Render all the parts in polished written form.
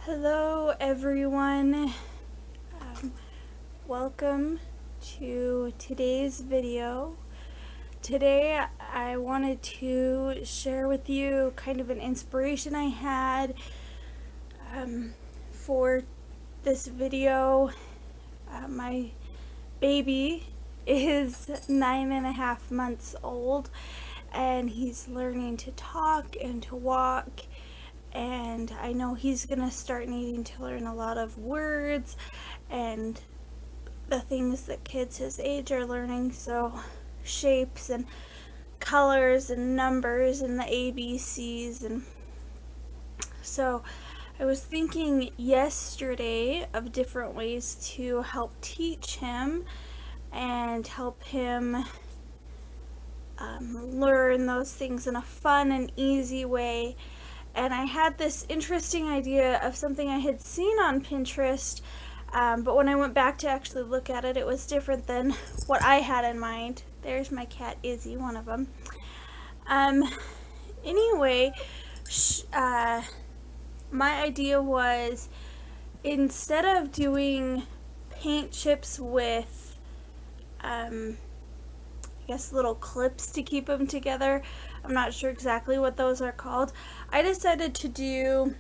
Hello everyone, welcome to today's video. Today I wanted to share with you kind of an inspiration I had for this video. My baby is 9.5 months old and he's learning to talk and to walk, and I know he's gonna start needing to learn a lot of words and the things that kids his age are learning, so shapes and colors and numbers and the ABCs. And so I was thinking yesterday of different ways to help teach him and help him learn those things in a fun and easy way. And I had this interesting idea of something I had seen on Pinterest, but when I went back to actually look at it, it was different than what I had in mind. There's my cat Izzy, one of them. Anyway, my idea was, instead of doing paint chips with I guess little clips to keep them together, I'm not sure exactly what those are called, I decided to do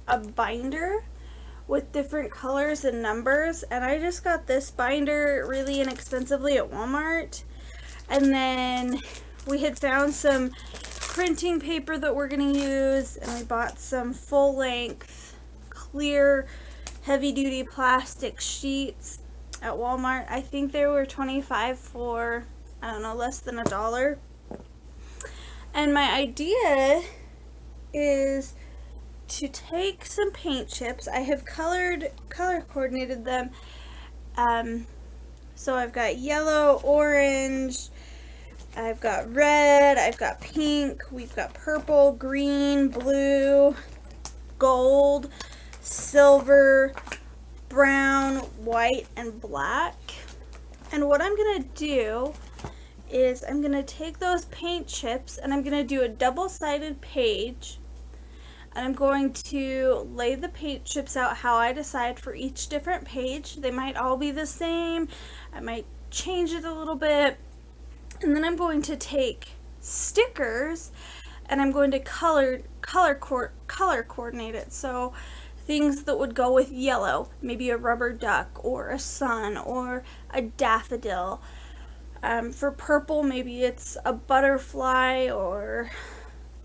a binder with different colors and numbers. And I just got this binder really inexpensively at Walmart, and then we had found some printing paper that we're going to use, and we bought some full-length clear heavy-duty plastic sheets at Walmart. I think they were $25 for, I don't know, less than $1. And my idea is to take some paint chips. I have color coordinated them. So I've got yellow, orange, I've got red, I've got pink, we've got purple, green, blue, gold, silver, brown, white, and black. And what I'm gonna do is I'm gonna take those paint chips and I'm gonna do a double-sided page, and I'm going to lay the paint chips out how I decide for each different page. They might all be the same, I might change it a little bit, and then I'm going to take stickers and I'm going to color coordinate it. So things that would go with yellow, maybe a rubber duck or a sun or a daffodil. For purple, maybe it's a butterfly or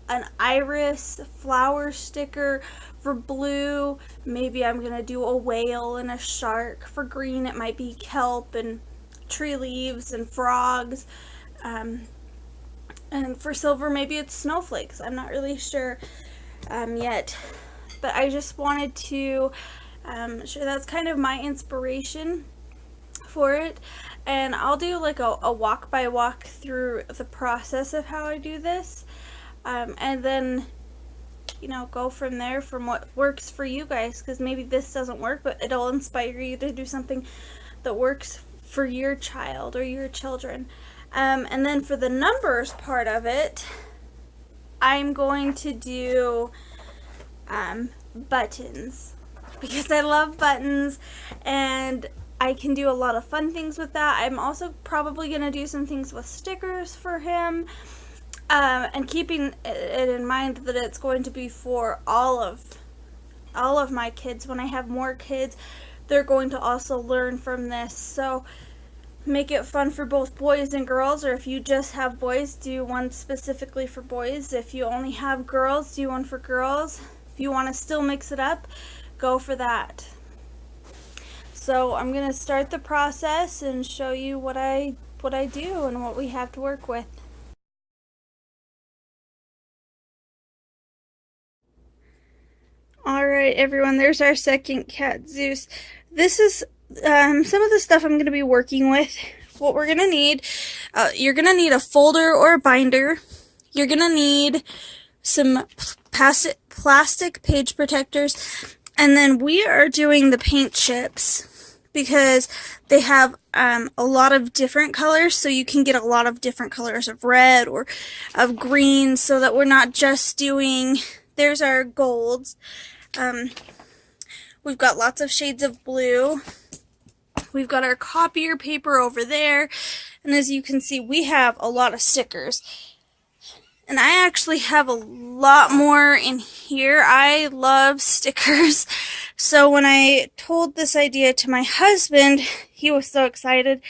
an iris flower sticker. For blue, maybe I'm gonna do a whale and a shark. For green, it might be kelp and tree leaves and frogs. And for silver, maybe it's snowflakes. I'm not really sure yet, but I just wanted to share that's kind of my inspiration for it. And I'll do like a walk by walk through the process of how I do this, and then go from there, from what works for you guys, because maybe this doesn't work, but it'll inspire you to do something that works for your child or your children. And then for the numbers part of it, I'm going to do buttons, because I love buttons and I can do a lot of fun things with that. I'm also probably going to do some things with stickers for him, and keeping it in mind that it's going to be for all of my kids. When I have more kids, they're going to also learn from this. So make it fun for both boys and girls, or if you just have boys, do one specifically for boys. If you only have girls, do one for girls. If you want to still mix it up, go for that. So I'm going to start the process and show you what I do and what we have to work with. Alright everyone, there's our second cat, Zeus. This is some of the stuff I'm going to be working with. What we're going to need, you're going to need a folder or a binder. You're going to need some plastic page protectors. And then we are doing the paint chips because they have a lot of different colors, so you can get a lot of different colors of red or of green, so that we're not just doing, there's our golds. We've got lots of shades of blue. We've got our copier paper over there. And as you can see, we have a lot of stickers. And I actually have a lot more in here. I love stickers. So when I told this idea to my husband, he was so excited.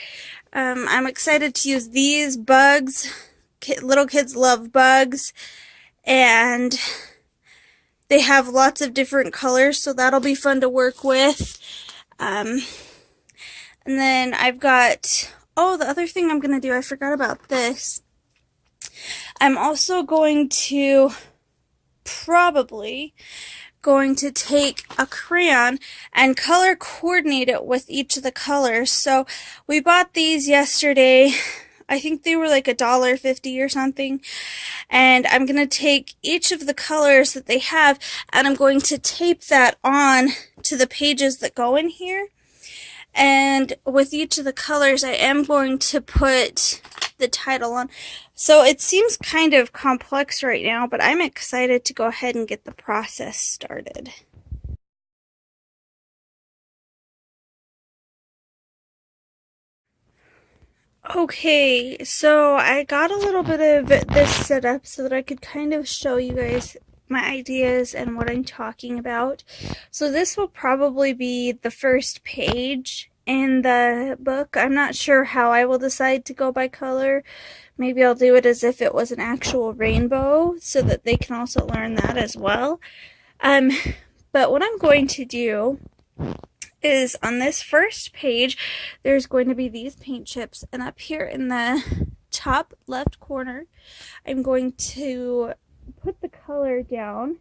I'm excited to use these bugs. Little kids love bugs. And they have lots of different colors, so that'll be fun to work with. And then I've got, oh, the other thing I'm going to do, I forgot about this. I'm also probably going to take a crayon and color coordinate it with each of the colors. So we bought these yesterday. I think they were like $1.50 or something. And I'm going to take each of the colors that they have and I'm going to tape that on to the pages that go in here. And with each of the colors, I am going to put the title on. So it seems kind of complex right now, but I'm excited to go ahead and get the process started. Okay, so I got a little bit of this set up so that I could kind of show you guys my ideas and what I'm talking about. So this will probably be the first page in the book. I'm not sure how I will decide to go by color. Maybe I'll do it as if it was an actual rainbow so that they can also learn that as well. But what I'm going to do is on this first page, there's going to be these paint chips, and up here in the top left corner, I'm going to put the color down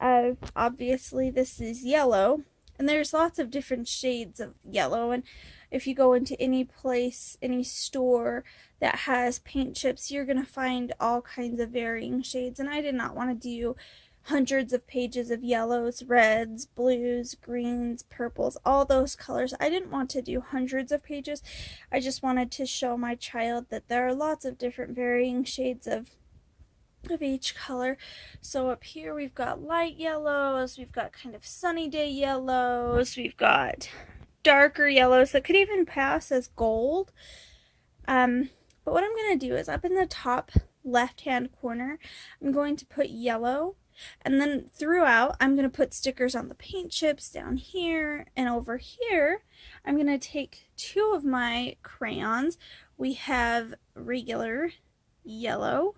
of, obviously this is yellow, and there's lots of different shades of yellow, and if you go into any place, any store that has paint chips, you're going to find all kinds of varying shades, and I did not want to do hundreds of pages of yellows, reds, blues, greens, purples, all those colors. I didn't want to do hundreds of pages. I just wanted to show my child that there are lots of different varying shades of each color. So up here we've got light yellows, we've got kind of sunny day yellows, we've got darker yellows that could even pass as gold. But what I'm going to do is up in the top left hand corner, I'm going to put yellow. And then throughout, I'm going to put stickers on the paint chips down here, and over here, I'm going to take two of my crayons. We have regular yellow.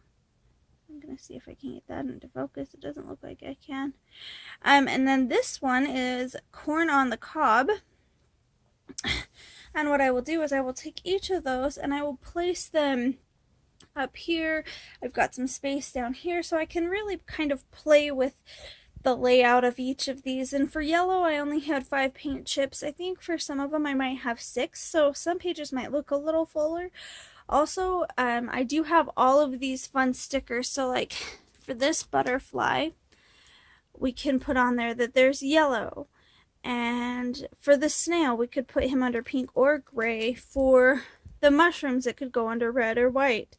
I'm going to see if I can get that into focus. It doesn't look like I can. And then this one is corn on the cob. And what I will do is I will take each of those and I will place them up here. I've got some space down here so I can really kind of play with the layout of each of these. And for yellow, I only had 5 paint chips. I think for some of them I might have 6, so some pages might look a little fuller. Also, I do have all of these fun stickers, so like for this butterfly, we can put on there that there's yellow. And for the snail, we could put him under pink or gray. For the mushrooms, it could go under red or white.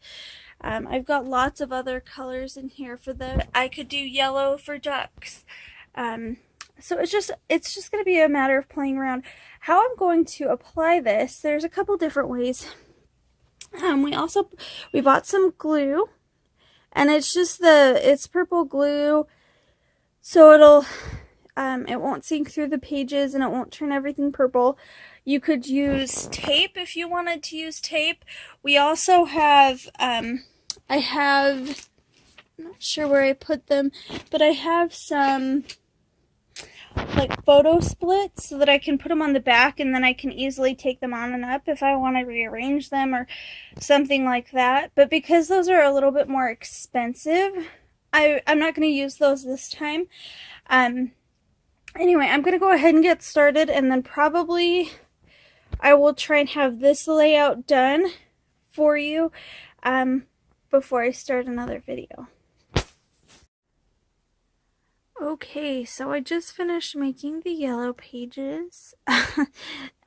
I've got lots of other colors in here for I could do yellow for ducks. So it's just going to be a matter of playing around. How I'm going to apply this, there's a couple different ways. We bought some glue, and it's purple glue, so it won't sink through the pages and it won't turn everything purple. You could use tape if you wanted to use tape. We also have, I'm not sure where I put them, but I have some like photo splits so that I can put them on the back and then I can easily take them on and up if I want to rearrange them or something like that. But because those are a little bit more expensive, I'm not going to use those this time. Anyway, I'm going to go ahead and get started, and then probably I will try and have this layout done for you before I start another video. Okay, so I just finished making the yellow pages.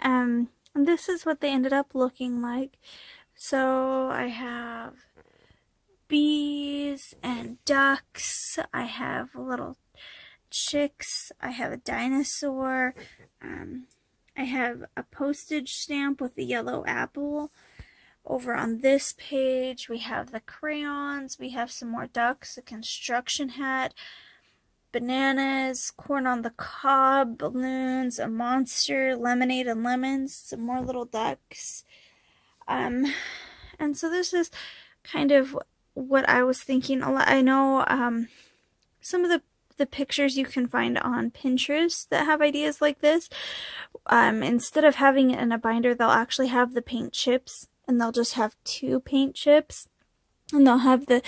And this is what they ended up looking like. So I have bees and ducks. I have little chicks. I have a dinosaur. I have a postage stamp with a yellow apple. Over on this page, we have the crayons. We have some more ducks, a construction hat, bananas, corn on the cob, balloons, a monster, lemonade and lemons, some more little ducks. And so this is kind of what I was thinking. I know some of the pictures you can find on Pinterest that have ideas like this. Instead of having it in a binder, they'll actually have the paint chips, and they'll just have 2 paint chips, and they'll have the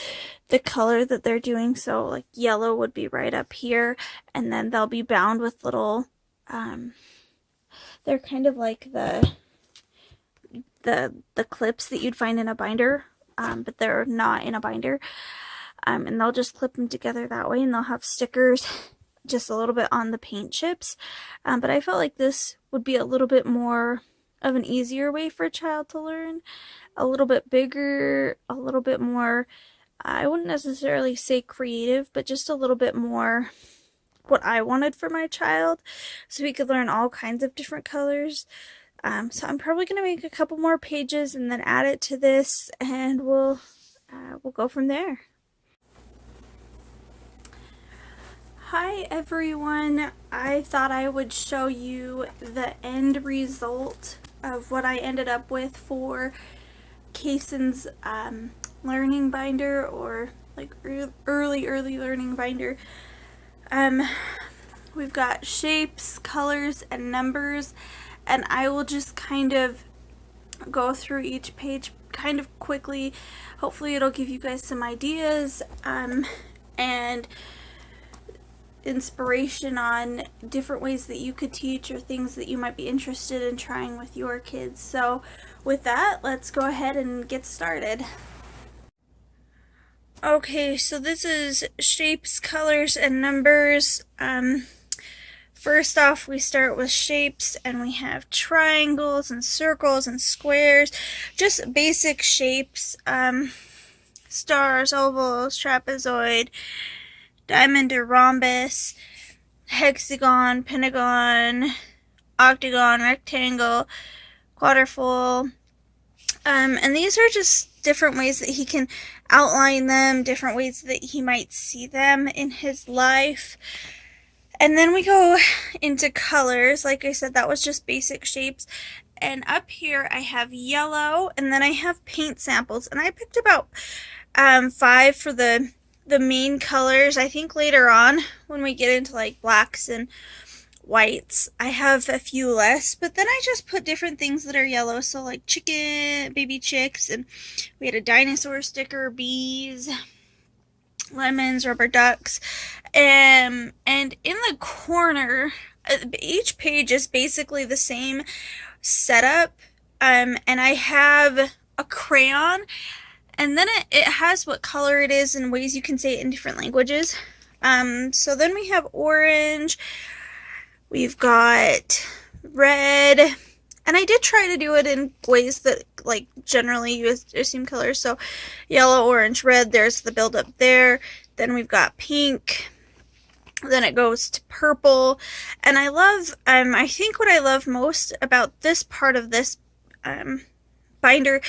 color that they're doing. So like yellow would be right up here, and then they'll be bound with little they're kind of like the clips that you'd find in a binder, but they're not in a binder. And they'll just clip them together that way, and they'll have stickers just a little bit on the paint chips. But I felt like this would be a little bit more of an easier way for a child to learn. A little bit bigger, a little bit more, I wouldn't necessarily say creative, but just a little bit more what I wanted for my child, so he could learn all kinds of different colors. So I'm probably going to make a couple more pages and then add it to this, and we'll go from there. Hi everyone, I thought I would show you the end result of what I ended up with for Kaysen's learning binder, or like early learning binder. We've got shapes, colors, and numbers, and I will just kind of go through each page kind of quickly. Hopefully it'll give you guys some ideas and inspiration on different ways that you could teach, or things that you might be interested in trying with your kids. So with that, let's go ahead and get started. Okay, so this is shapes, colors, and numbers. First off, we start with shapes, and we have triangles and circles and squares, just basic shapes, stars, ovals, trapezoid, diamond or rhombus, hexagon, pentagon, octagon, rectangle, quadrifold, and these are just different ways that he can outline them, different ways that he might see them in his life. And then we go into colors. Like I said, that was just basic shapes. And up here I have yellow, and then I have paint samples, and I picked about 5 for the main colors. I think later on when we get into like blacks and whites, I have a few less, but then I just put different things that are yellow, so like chicken, baby chicks, and we had a dinosaur sticker, bees, lemons, rubber ducks, and in the corner, each page is basically the same setup, and I have a crayon, and then it has what color it is and ways you can say it in different languages. So then we have orange, we've got red, and I did try to do it in ways that like generally you assume colors. So yellow, orange, red, there's the buildup there. Then we've got pink, then it goes to purple, and I love, I think what I love most about this part of this binder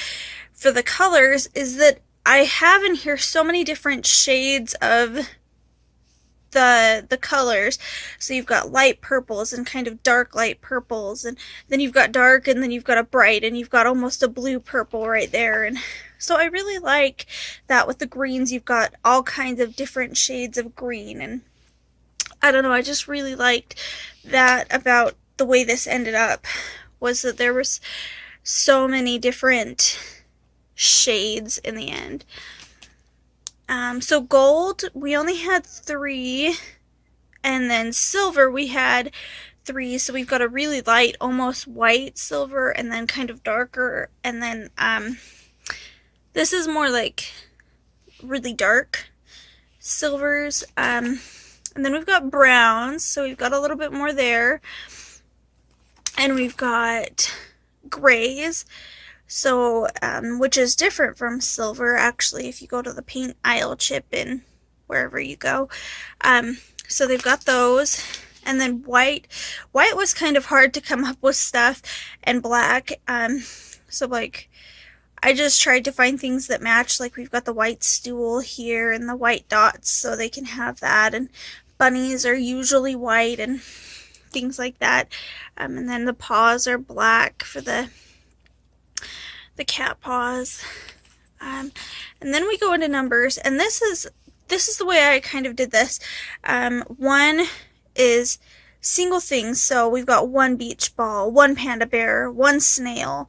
for the colors is that I have in here so many different shades of the colors. So you've got light purples and kind of dark light purples, and then you've got dark, and then you've got a bright, and you've got almost a blue purple right there. And so I really like that. With the greens, you've got all kinds of different shades of green, and I don't know, I just really liked that about the way this ended up, was that there was so many different shades in the end. So gold, we only had 3, and then silver we had 3, so we've got a really light, almost white silver, and then kind of darker, and then this is more like really dark silvers, and then we've got browns, so we've got a little bit more there, and we've got grays. So, which is different from silver, actually, if you go to the paint aisle chip in wherever you go. So they've got those. And then white was kind of hard to come up with stuff, and black. So like I just tried to find things that match. Like we've got the white stool here and the white dots, so they can have that. And bunnies are usually white and things like that. And then the paws are black for the cat paws. And then we go into numbers, and this is the way I kind of did this. One is single things, so we've got one beach ball, one panda bear, one snail,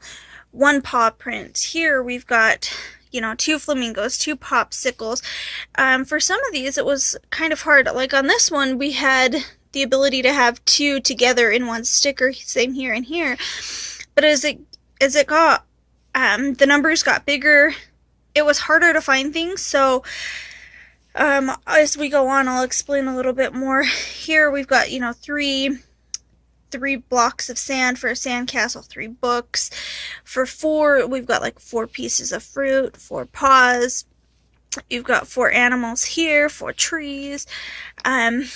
one paw print. Here we've got, you know, 2 flamingos, 2 popsicles. For some of these it was kind of hard. Like on this one we had the ability to have 2 together in one sticker, same here and here. But as it got, the numbers got bigger, it was harder to find things. So as we go on, I'll explain a little bit more. Here we've got, you know, three blocks of sand for a sandcastle, 3 books. For 4, we've got like 4 pieces of fruit, 4 paws. You've got 4 animals here, 4 trees. And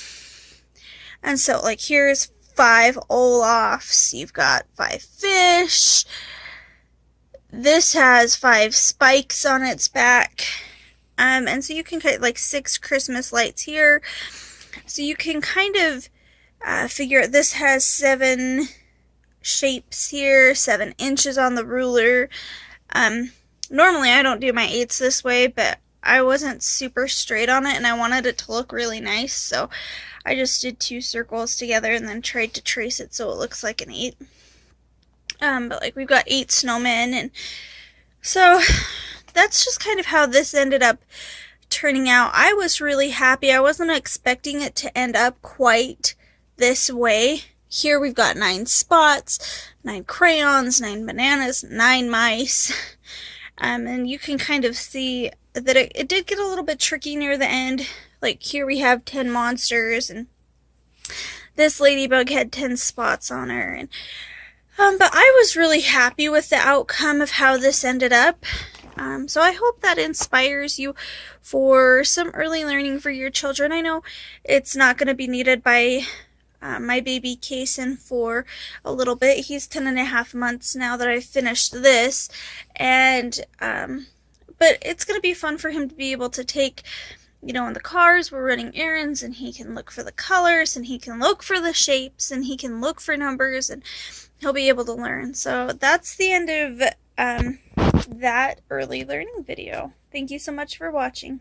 so like here's 5 Olafs. You've got 5 fish. This has 5 spikes on its back. And so you can cut like 6 Christmas lights here. So you can kind of figure this has 7 shapes here, 7 inches on the ruler. Normally I don't do my 8s this way, but I wasn't super straight on it and I wanted it to look really nice, so I just did 2 circles together and then tried to trace it so it looks like an 8. But like we've got 8 snowmen, and so that's just kind of how this ended up turning out. I was really happy. I wasn't expecting it to end up quite this way. Here we've got 9 spots, 9 crayons, 9 bananas, 9 mice. And you can kind of see that it did get a little bit tricky near the end. Like here we have 10 monsters, and this ladybug had 10 spots on her. And but I was really happy with the outcome of how this ended up. So I hope that inspires you for some early learning for your children. I know it's not going to be needed by my baby Kason for a little bit. He's 10.5 months now that I've finished this, and but it's going to be fun for him to be able to take, you know, in the cars we're running errands, and he can look for the colors, and he can look for the shapes, and he can look for numbers, and he'll be able to learn. So that's the end of that early learning video. Thank you so much for watching.